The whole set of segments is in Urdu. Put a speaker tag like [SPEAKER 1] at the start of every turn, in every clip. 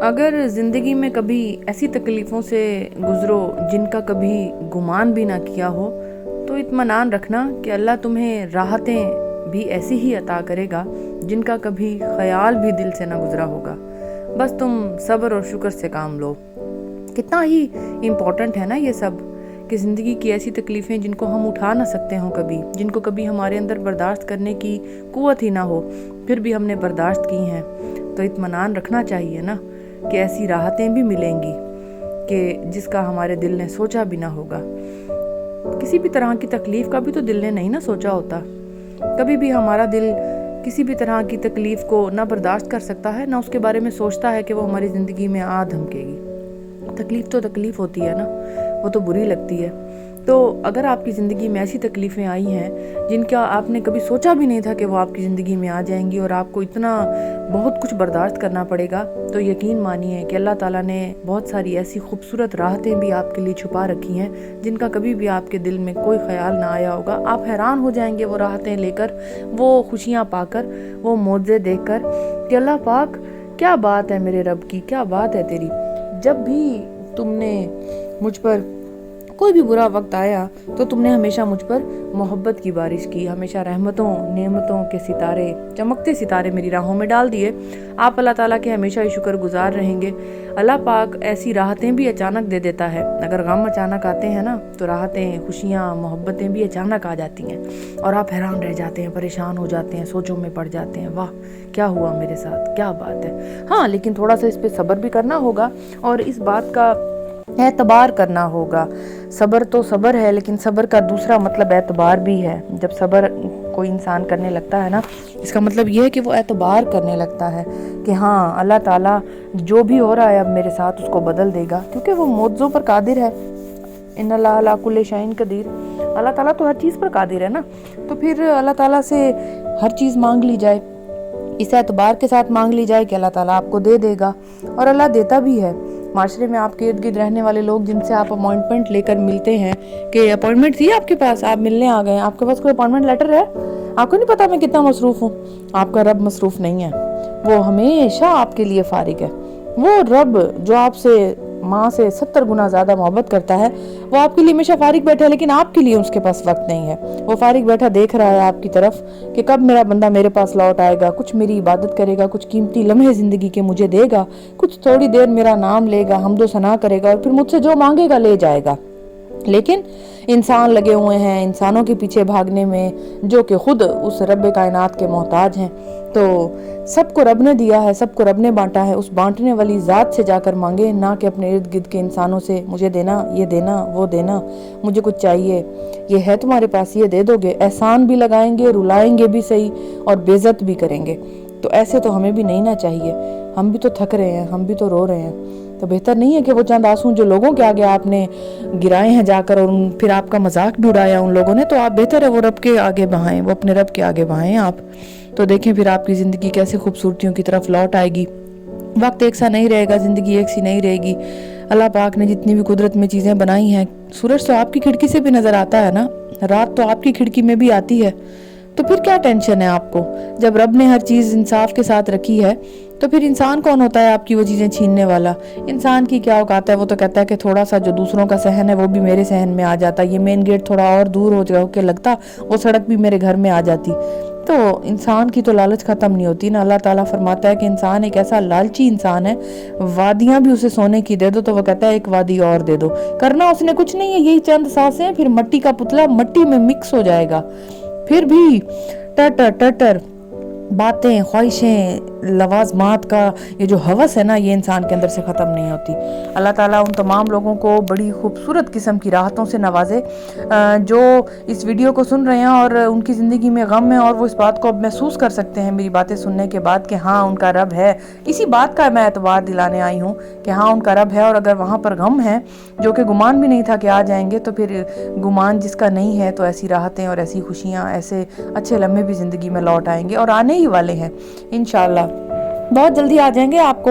[SPEAKER 1] اگر زندگی میں کبھی ایسی تکلیفوں سے گزرو جن کا کبھی گمان بھی نہ کیا ہو تو اطمینان رکھنا کہ اللہ تمہیں راحتیں بھی ایسی ہی عطا کرے گا جن کا کبھی خیال بھی دل سے نہ گزرا ہوگا۔ بس تم صبر اور شکر سے کام لو۔ کتنا ہی امپورٹنٹ ہے نا یہ سب، کہ زندگی کی ایسی تکلیفیں جن کو ہم اٹھا نہ سکتے ہوں کبھی، جن کو کبھی ہمارے اندر برداشت کرنے کی قوت ہی نہ ہو، پھر بھی ہم نے برداشت کی ہیں، تو اطمینان رکھنا چاہیے نا کہ ایسی راحتیں بھی ملیں گی کہ جس کا ہمارے دل نے سوچا بھی نہ ہوگا۔ کسی بھی طرح کی تکلیف کا بھی تو دل نے نہیں نہ سوچا ہوتا۔ کبھی بھی ہمارا دل کسی بھی طرح کی تکلیف کو نہ برداشت کر سکتا ہے، نہ اس کے بارے میں سوچتا ہے کہ وہ ہماری زندگی میں دھمکے گی۔ تکلیف تو تکلیف ہوتی ہے نا، وہ تو بری لگتی ہے۔ تو اگر آپ کی زندگی میں ایسی تکلیفیں آئی ہیں جن کا آپ نے کبھی سوچا بھی نہیں تھا کہ وہ آپ کی زندگی میں آ جائیں گی اور آپ کو اتنا بہت کچھ برداشت کرنا پڑے گا، تو یقین مانیے کہ اللہ تعالیٰ نے بہت ساری ایسی خوبصورت راحتیں بھی آپ کے لیے چھپا رکھی ہیں جن کا کبھی بھی آپ کے دل میں کوئی خیال نہ آیا ہوگا۔ آپ حیران ہو جائیں گے وہ راحتیں لے کر، وہ خوشیاں پا کر، وہ معجزے دیکھ کر کہ اللہ پاک کیا بات ہے میرے رب کی، کیا بات ہے تیری۔ جب بھی تم نے مجھ پر کوئی بھی برا وقت آیا تو تم نے ہمیشہ مجھ پر محبت کی بارش کی، ہمیشہ رحمتوں نعمتوں کے ستارے، چمکتے ستارے میری راہوں میں ڈال دیے۔ آپ اللہ تعالیٰ کے ہمیشہ ہی شکر گزار رہیں گے۔ اللہ پاک ایسی راحتیں بھی اچانک دے دیتا ہے۔ اگر غم اچانک آتے ہیں نا تو راحتیں، خوشیاں، محبتیں بھی اچانک آ جاتی ہیں اور آپ حیران رہ جاتے ہیں، پریشان ہو جاتے ہیں، سوچوں میں پڑ جاتے ہیں، واہ کیا ہوا میرے ساتھ، کیا بات ہے۔ ہاں لیکن تھوڑا سا اس پہ صبر بھی کرنا ہوگا اور اس بات کا اعتبار کرنا ہوگا۔ صبر تو صبر ہے، لیکن صبر کا دوسرا مطلب اعتبار بھی ہے۔ جب صبر کوئی انسان کرنے لگتا ہے نا، اس کا مطلب یہ ہے کہ وہ اعتبار کرنے لگتا ہے کہ ہاں اللہ تعالیٰ جو بھی ہو رہا ہے اب میرے ساتھ اس کو بدل دے گا، کیونکہ وہ معجزوں پر قادر ہے۔ ان اللہ علی کل شیء قدیر، اللہ تعالیٰ تو ہر چیز پر قادر ہے نا، تو پھر اللہ تعالیٰ سے ہر چیز مانگ لی جائے، اس اعتبار کے ساتھ مانگ لی جائے کہ اللہ تعالیٰ آپ کو دے دے گا، اور اللہ دیتا بھی ہے۔ معاشرے میں آپ کے ارد گرد رہنے والے لوگ جن سے آپ اپوائنٹمنٹ لے کر ملتے ہیں کہ اپوائنٹمنٹ تھی آپ کے پاس، آپ ملنے آ گئے، آپ کے پاس کوئی اپوائنٹمنٹ لیٹر ہے، آپ کو نہیں پتا میں کتنا مصروف ہوں۔ آپ کا رب مصروف نہیں ہے، وہ ہمیشہ آپ کے لیے فارغ ہے۔ وہ رب جو آپ سے ماں سے 70 گنا زیادہ محبت کرتا ہے، وہ آپ کے لیے ہمیشہ فارغ بیٹھا ہے، لیکن آپ کے لیے اس کے پاس وقت نہیں ہے۔ وہ فارغ بیٹھا دیکھ رہا ہے آپ کی طرف کہ کب میرا بندہ میرے پاس لوٹ آئے گا، کچھ میری عبادت کرے گا، کچھ قیمتی لمحے زندگی کے مجھے دے گا، کچھ تھوڑی دیر میرا نام لے گا، حمد و ثنا کرے گا، اور پھر مجھ سے جو مانگے گا لے جائے گا۔ لیکن انسان لگے ہوئے ہیں انسانوں کے پیچھے بھاگنے میں، جو کہ خود اس رب کائنات کے محتاج ہیں۔ تو سب کو رب نے دیا ہے، سب کو رب نے بانٹا ہے، اس بانٹنے والی ذات سے جا کر مانگے، نہ کہ اپنے ارد گرد کے انسانوں سے مجھے دینا، یہ دینا، وہ دینا، مجھے کچھ چاہیے، یہ ہے تمہارے پاس یہ دے دو گے۔ احسان بھی لگائیں گے، رلائیں گے بھی صحیح، اور بے عزت بھی کریں گے۔ تو ایسے تو ہمیں بھی نہیں نہ چاہیے، ہم بھی تو تھک رہے ہیں، ہم بھی تو رو رہے ہیں۔ تو بہتر نہیں ہے کہ وہ چند آنسو جو لوگوں کے آگے آپ نے گرائے ہیں جا کر، اور پھر آپ کا مذاق بھی اڑایا ان لوگوں نے، تو آپ بہتر ہے وہ رب کے آگے بہائیں، وہ اپنے رب کے آگے بہائیں آپ۔ تو دیکھیں پھر آپ کی زندگی کیسے خوبصورتیوں کی طرف لوٹ آئے گی۔ وقت ایک سا نہیں رہے گا، زندگی ایک سی نہیں رہے گی۔ اللہ پاک نے جتنی بھی قدرت میں چیزیں بنائی ہیں، سورج تو آپ کی کھڑکی سے بھی نظر آتا ہے نا، رات تو آپ کی کھڑکی میں بھی آتی ہے، تو پھر کیا ٹینشن ہے آپ کو؟ جب رب نے ہر چیز انصاف کے ساتھ رکھی ہے تو پھر انسان کون ہوتا ہے آپ کی وہ چیزیں چھیننے والا؟ انسان کی کیا اوقات ہے، وہ تو کہتا ہے کہ تھوڑا سا جو دوسروں کا صحن ہے وہ بھی میرے صحن میں آ جاتا، یہ مین گیٹ تھوڑا اور دور ہو جاؤ کہ لگتا وہ سڑک بھی میرے گھر میں آ جاتی۔ تو انسان کی تو لالچ ختم نہیں ہوتی نا۔ اللہ تعالیٰ فرماتا ہے کہ انسان ایک ایسا لالچی انسان ہے، وادیاں بھی اسے سونے کی دے دو تو وہ کہتا ہے ایک وادی اور دے دو۔ کرنا اس نے کچھ نہیں ہے، یہی چند سانسیں، پھر مٹی کا پتلا مٹی میں مکس ہو جائے گا، پھر بھی ٹٹر ٹٹر باتیں، خواہشیں، لوازمات کا یہ جو ہوس ہے نا، یہ انسان کے اندر سے ختم نہیں ہوتی۔ اللہ تعالیٰ ان تمام لوگوں کو بڑی خوبصورت قسم کی راحتوں سے نوازے جو اس ویڈیو کو سن رہے ہیں اور ان کی زندگی میں غم ہے، اور وہ اس بات کو اب محسوس کر سکتے ہیں میری باتیں سننے کے بعد کہ ہاں ان کا رب ہے۔ اسی بات کا میں اعتبار دلانے آئی ہوں کہ ہاں ان کا رب ہے، اور اگر وہاں پر غم ہے جو کہ گمان بھی نہیں تھا کہ آ جائیں گے، تو پھر گمان جس کا نہیں ہے تو ایسی راحتیں اور ایسی خوشیاں، ایسے اچھے لمحے بھی زندگی میں لوٹ آئیں گے، اور آنے ہی والے ہیں انشاءاللہ۔ بہت جلدی آ جائیں گے، آپ کو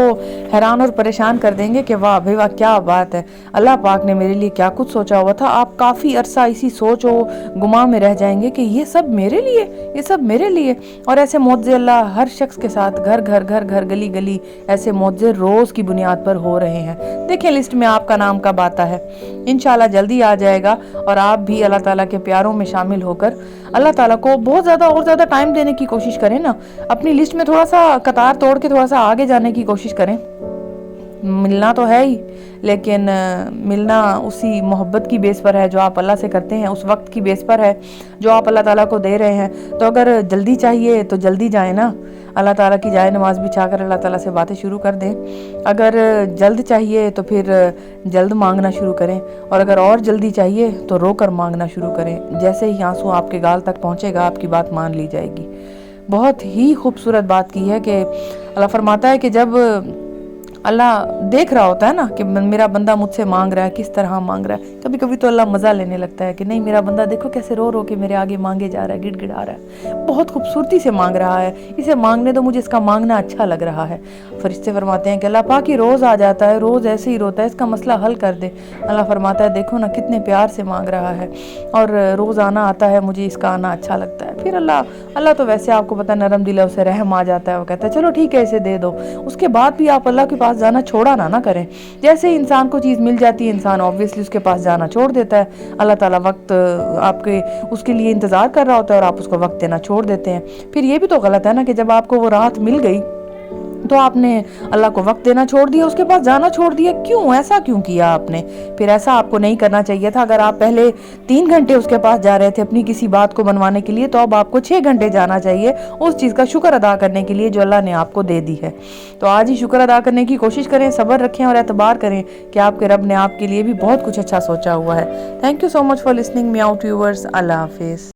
[SPEAKER 1] حیران اور پریشان کر دیں گے کہ واہ بھائی واہ کیا بات ہے، اللہ پاک نے میرے لیے کیا کچھ سوچا ہوا تھا۔ آپ کافی عرصہ اسی سوچ و گمان میں رہ جائیں گے کہ یہ سب میرے لیے، یہ سب میرے لیے۔ اور ایسے معجزے اللہ ہر شخص کے ساتھ گھر گھر گھر گھر گلی گلی ایسے معجزے روز کی بنیاد پر ہو رہے ہیں۔ دیکھیں لسٹ میں آپ کا نام کب آتا ہے، انشاءاللہ جلدی آ جائے گا، اور آپ بھی اللہ تعالیٰ کے پیاروں میں شامل ہو کر اللہ تعالیٰ کو بہت زیادہ اور زیادہ ٹائم دینے کی کوشش کریں نا، اپنی لسٹ میں تھوڑا سا قطار توڑ کے تھوڑا سا آگے جانے کی کوشش کریں۔ ملنا تو ہے ہی، لیکن ملنا اسی محبت کی بیس پر ہے جو آپ اللہ سے کرتے ہیں، اس وقت کی بیس پر ہے جو آپ اللہ تعالیٰ کو دے رہے ہیں۔ تو اگر جلدی چاہیے تو جلدی جائیں نا، اللہ تعالیٰ کی جائے نماز بچھا کر اللہ تعالیٰ سے باتیں شروع کر دیں۔ اگر جلد چاہیے تو پھر جلد مانگنا شروع کریں، اور اگر اور جلدی چاہیے تو رو کر مانگنا شروع کریں۔ جیسے ہی آنسو آپ کے گال تک پہنچے گا، آپ کی بات مان لی جائے گی۔ بہت ہی خوبصورت بات کی ہے کہ اللہ فرماتا ہے کہ جب اللہ دیکھ رہا ہوتا ہے نا کہ میرا بندہ مجھ سے مانگ رہا ہے، کس طرح مانگ رہا ہے، کبھی کبھی تو اللہ مزہ لینے لگتا ہے کہ نہیں میرا بندہ دیکھو کیسے رو رو کے میرے آگے مانگے جا رہا ہے، گڑ گڑا رہا ہے، بہت خوبصورتی سے مانگ رہا ہے، اسے مانگنے دو، مجھے اس کا مانگنا اچھا لگ رہا ہے۔ فرشتے فرماتے ہیں کہ اللہ پاک ہی روز آ جاتا ہے، روز ایسے ہی روتا ہے، اس کا مسئلہ حل کر دے۔ اللہ فرماتا ہے دیکھو نا کتنے پیار سے مانگ رہا ہے، اور روز آنا آتا ہے، مجھے اس کا آنا اچھا لگتا ہے۔ پھر اللہ تو ویسے آپ کو پتہ نرم دل ہے، اسے رحم آ جاتا ہے، وہ کہتا ہے چلو ٹھیک ہے اسے دے دو۔ اس کے بعد بھی آپ اللہ کے پاس جانا چھوڑا نہ کریں۔ جیسے ہی انسان کو چیز مل جاتی ہے، انسان obviously اس کے پاس جانا چھوڑ دیتا ہے۔ اللہ تعالیٰ وقت آپ کے اس کے لیے انتظار کر رہا ہوتا ہے، اور آپ اس کو وقت دینا چھوڑ دیتے ہیں۔ پھر یہ بھی تو غلط ہے نا کہ جب آپ کو وہ راحت مل گئی تو آپ نے اللہ کو وقت دینا چھوڑ دیا، اس کے پاس جانا چھوڑ دیا۔ کیوں ایسا کیوں کیا آپ نے؟ پھر ایسا آپ کو نہیں کرنا چاہیے تھا۔ اگر آپ پہلے 3 گھنٹے اس کے پاس جا رہے تھے اپنی کسی بات کو منوانے کے لیے، تو اب آپ کو 6 گھنٹے جانا چاہیے اس چیز کا شکر ادا کرنے کے لیے جو اللہ نے آپ کو دے دی ہے۔ تو آج ہی شکر ادا کرنے کی کوشش کریں، صبر رکھیں اور اعتبار کریں کہ آپ کے رب نے آپ کے لیے بھی بہت کچھ اچھا سوچا ہوا ہے۔ Thank you so much for listening me out viewers. اللہ حافظ۔